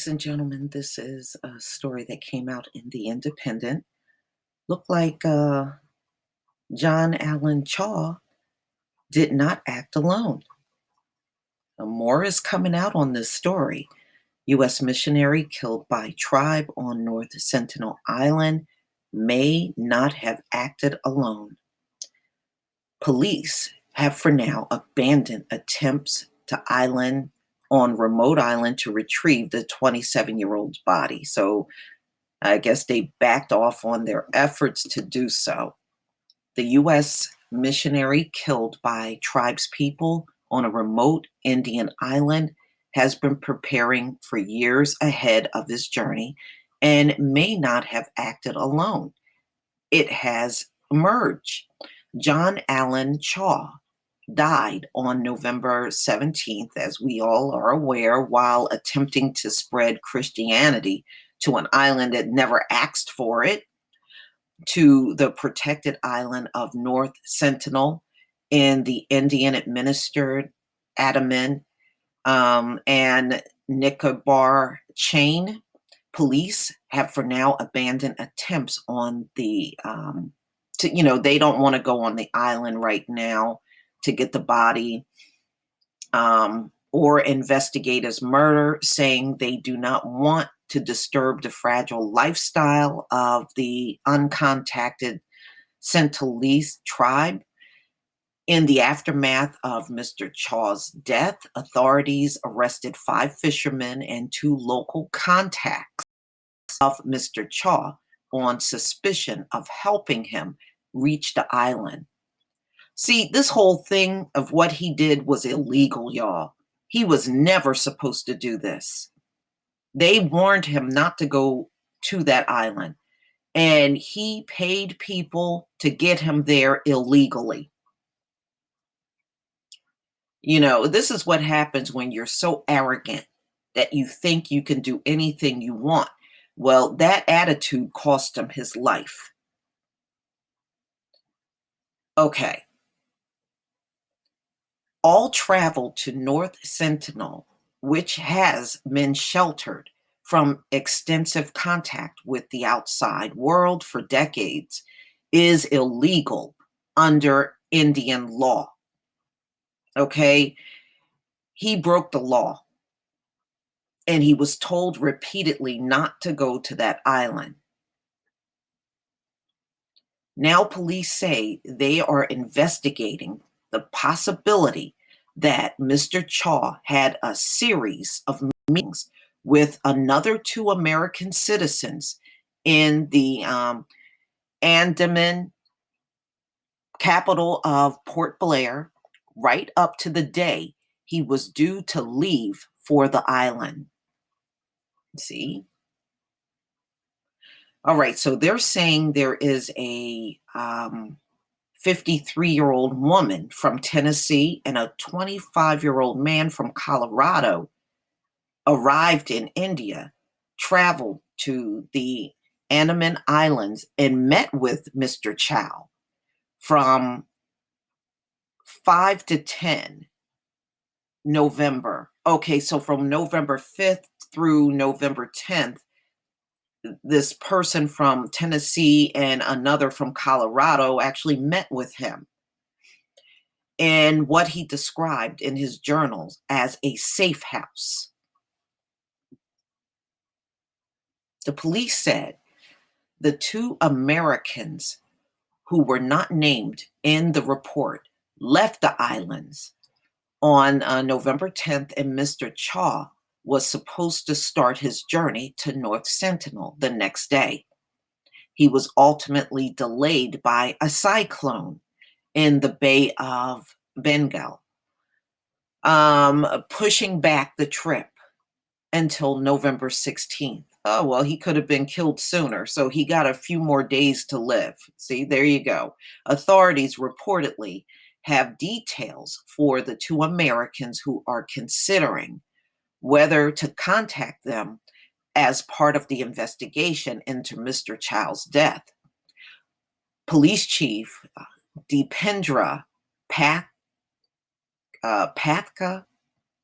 Ladies and gentlemen, this is a story that came out in The Independent. Looked like John Allen Chaw did not act alone. More is coming out on this story. U.S. missionary killed by tribe on North Sentinel Island may not have acted alone. Police have for now abandoned attempts on remote island to retrieve the 27-year-old's body. So I guess they backed off on their efforts to do so. The U.S. missionary killed by tribespeople on a remote Indian island has been preparing for years ahead of his journey and may not have acted alone. It has emerged. John Allen Chaw died on November 17th, as we all are aware, while attempting to spread Christianity to an island that never asked for it, to the protected island of North Sentinel in the Indian administered Andaman and Nicobar chain. Police have for now abandoned attempts on they don't want to go on the island right now to get the body or investigate his murder, saying they do not want to disturb the fragile lifestyle of the uncontacted Sentinelese tribe. In the aftermath of Mr. Chaw's death, authorities arrested 5 fishermen and 2 local contacts of Mr. Chaw on suspicion of helping him reach the island. See, this whole thing of what he did was illegal, y'all. He was never supposed to do this. They warned him not to go to that island, and he paid people to get him there illegally. This is what happens when you're so arrogant that you think you can do anything you want. Well, that attitude cost him his life. Okay. All travel to North Sentinel, which has been sheltered from extensive contact with the outside world for decades, is illegal under Indian law. Okay? He broke the law, and he was told repeatedly not to go to that island. Now police say they are investigating the possibility that Mr. Chaw had a series of meetings with another 2 American citizens in the Andaman capital of Port Blair, right up to the day he was due to leave for the island. See? All right, so they're saying there is a 53-year-old woman from Tennessee and a 25-year-old man from Colorado arrived in India, traveled to the Andaman Islands, and met with Mr. Chau from 5 to 10 November. Okay, so from November 5th through November 10th, this person from Tennessee and another from Colorado actually met with him in what he described in his journals as a safe house. The police said the 2 Americans who were not named in the report left the islands on November 10th, and Mr. Chaw was supposed to start his journey to North Sentinel the next day. He was ultimately delayed by a cyclone in the Bay of Bengal, pushing back the trip until November 16th. Oh, well, he could have been killed sooner, so he got a few more days to live. See, there you go. Authorities reportedly have details for the 2 Americans who are considering whether to contact them as part of the investigation into Mr. Chau's death. Police Chief Deependra Pathka,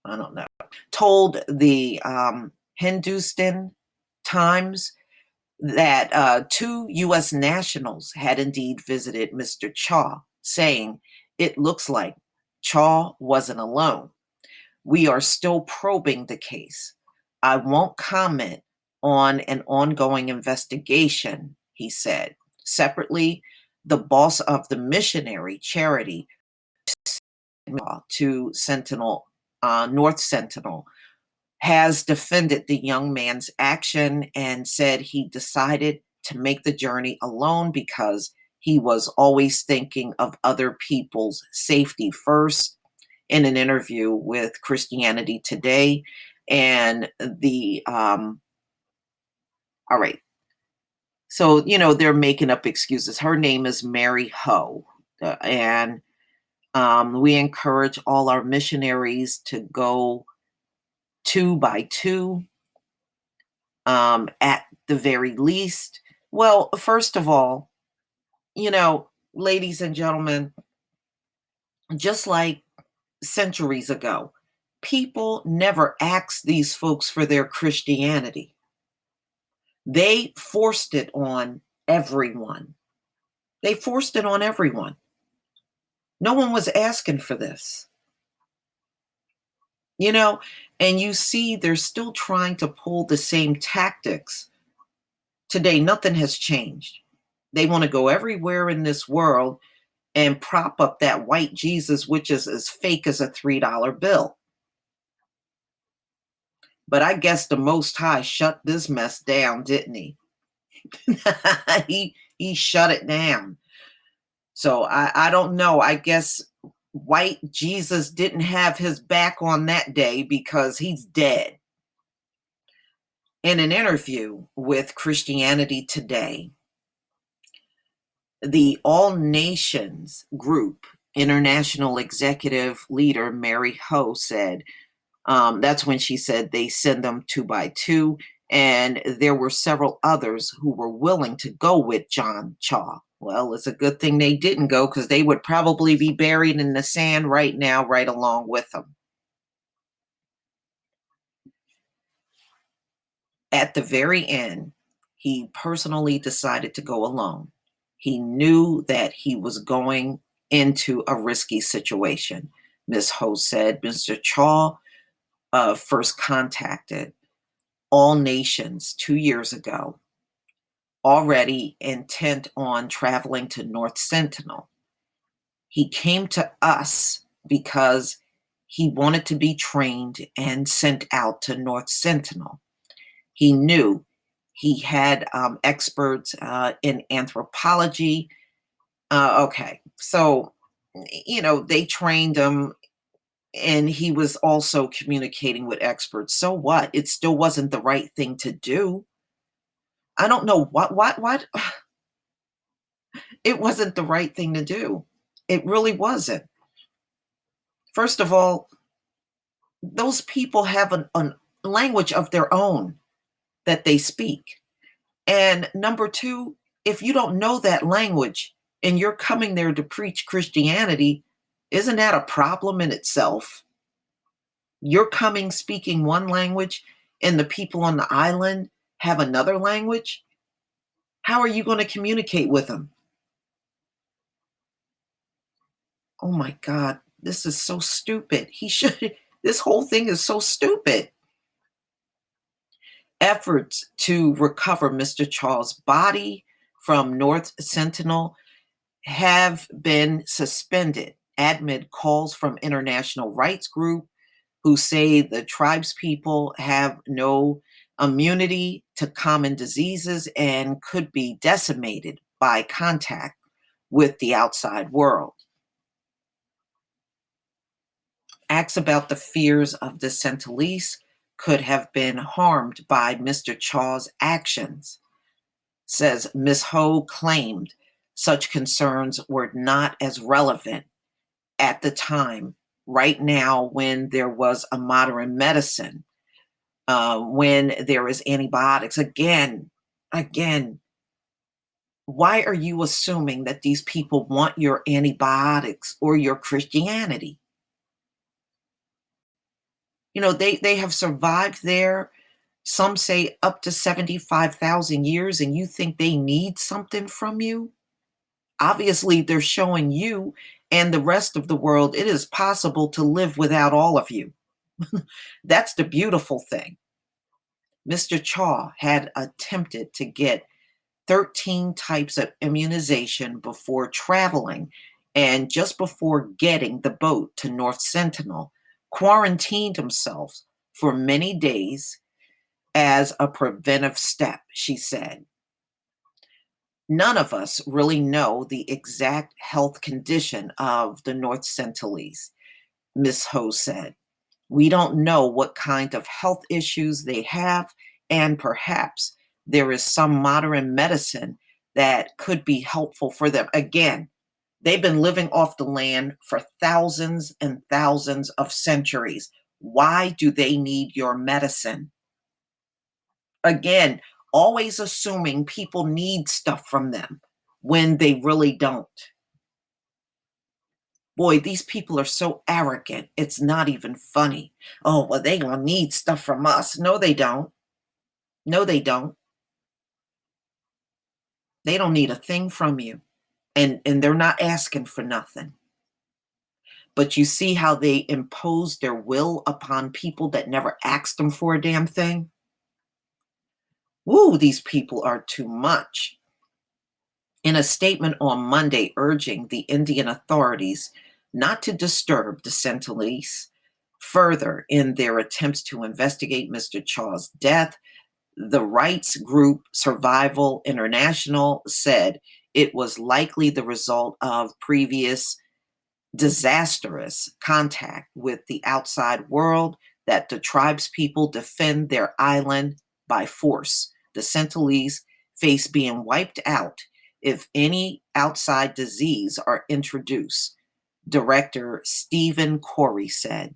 I don't know, told the Hindustan Times that two U.S. nationals had indeed visited Mr. Chau, saying, "It looks like Chau wasn't alone. We are still probing the case. I won't comment on an ongoing investigation," he said. Separately, the boss of the missionary charity to Sentinel, North Sentinel, has defended the young man's action and said he decided to make the journey alone because he was always thinking of other people's safety first. In an interview with Christianity Today, and all right, so they're making up excuses. Her name is Mary Ho, and we encourage all our missionaries to go two by two, at the very least. Well, first of all, ladies and gentlemen, just like centuries ago, people never asked these folks for their Christianity. They forced it on everyone. They forced it on everyone. No one was asking for this, you know, and you see they're still trying to pull the same tactics. Today, nothing has changed. They want to go everywhere in this world and prop up that white Jesus, which is as fake as a $3 bill. But I guess the Most High shut this mess down, didn't he? he shut it down. So I don't know. I guess white Jesus didn't have his back on that day because he's dead. In an interview with Christianity Today, the All Nations Group international executive leader Mary Ho said, that's when she said they send them two by two. And there were several others who were willing to go with John Chau. Well, it's a good thing they didn't go because they would probably be buried in the sand right now, right along with them. At the very end, he personally decided to go alone. He knew that he was going into a risky situation. Ms. Ho said Mr. Chau first contacted All Nations 2 years ago, already intent on traveling to North Sentinel. He came to us because he wanted to be trained and sent out to North Sentinel. He knew he had experts in anthropology. Okay, so, they trained him and he was also communicating with experts. So what? It still wasn't the right thing to do. I don't know what it wasn't the right thing to do. It really wasn't. First of all, those people have an language of their own that they speak. And number two, if you don't know that language and you're coming there to preach Christianity, isn't that a problem in itself? You're coming speaking one language and the people on the island have another language. How are you going to communicate with them? Oh my God, this is so stupid. This whole thing is so stupid. Efforts to recover Mr. Chau's body from North Sentinel have been suspended amid calls from international rights group who say the tribes people have no immunity to common diseases and could be decimated by contact with the outside world. Acts about the fears of the Sentinelese could have been harmed by Mr. Chau's actions, says Ms. Ho claimed such concerns were not as relevant at the time, right now, when there was a modern medicine, when there is antibiotics. Again, why are you assuming that these people want your antibiotics or your Christianity? They have survived there. Some say up to 75,000 years, and you think they need something from you? Obviously, they're showing you and the rest of the world it is possible to live without all of you. That's the beautiful thing. Mr. Chau had attempted to get 13 types of immunization before traveling, and just before getting the boat to North Sentinel, quarantined himself for many days as a preventive step, she said. None of us really know the exact health condition of the North Sentinelese, Ms. Ho said. We don't know what kind of health issues they have, and perhaps there is some modern medicine that could be helpful for them. Again, they've been living off the land for thousands and thousands of centuries. Why do they need your medicine? Again, always assuming people need stuff from them when they really don't. Boy, these people are so arrogant. It's not even funny. Oh, well, they gonna need stuff from us. No, they don't. No, they don't. They don't need a thing from you. And they're not asking for nothing. But you see how they impose their will upon people that never asked them for a damn thing? Woo, these people are too much. In a statement on Monday urging the Indian authorities not to disturb the Sentinelese further in their attempts to investigate Mr. Chau's death, the rights group Survival International said it was likely the result of previous disastrous contact with the outside world, that the tribespeople defend their island by force. The Sentinelese face being wiped out if any outside disease are introduced, Director Stephen Corey said.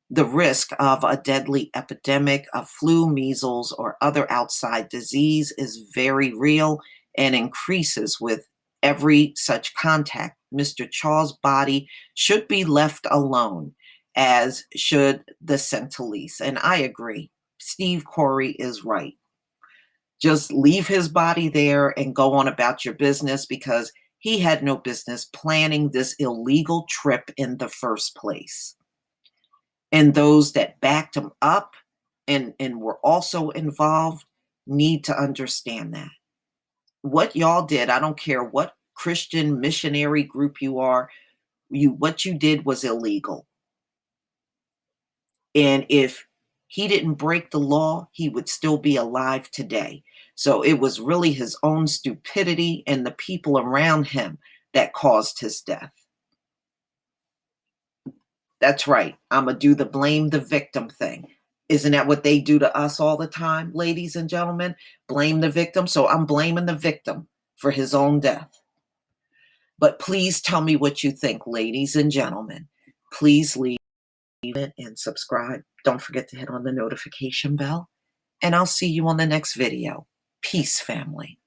The risk of a deadly epidemic of flu, measles, or other outside disease is very real and increases with every such contact. Mr. Chau's body should be left alone, as should the Sentinelese. And I agree. Steve Corey is right. Just leave his body there and go on about your business, because he had no business planning this illegal trip in the first place. And those that backed him up and were also involved need to understand that. What y'all did, I don't care what Christian missionary group you are, what you did was illegal. And if he didn't break the law, he would still be alive today. So it was really his own stupidity and the people around him that caused his death. That's right. I'm going to do the blame the victim thing. Isn't that what they do to us all the time, ladies and gentlemen? Blame the victim. So I'm blaming the victim for his own death. But please tell me what you think, ladies and gentlemen. Please leave it and subscribe. Don't forget to hit on the notification bell. And I'll see you on the next video. Peace, family.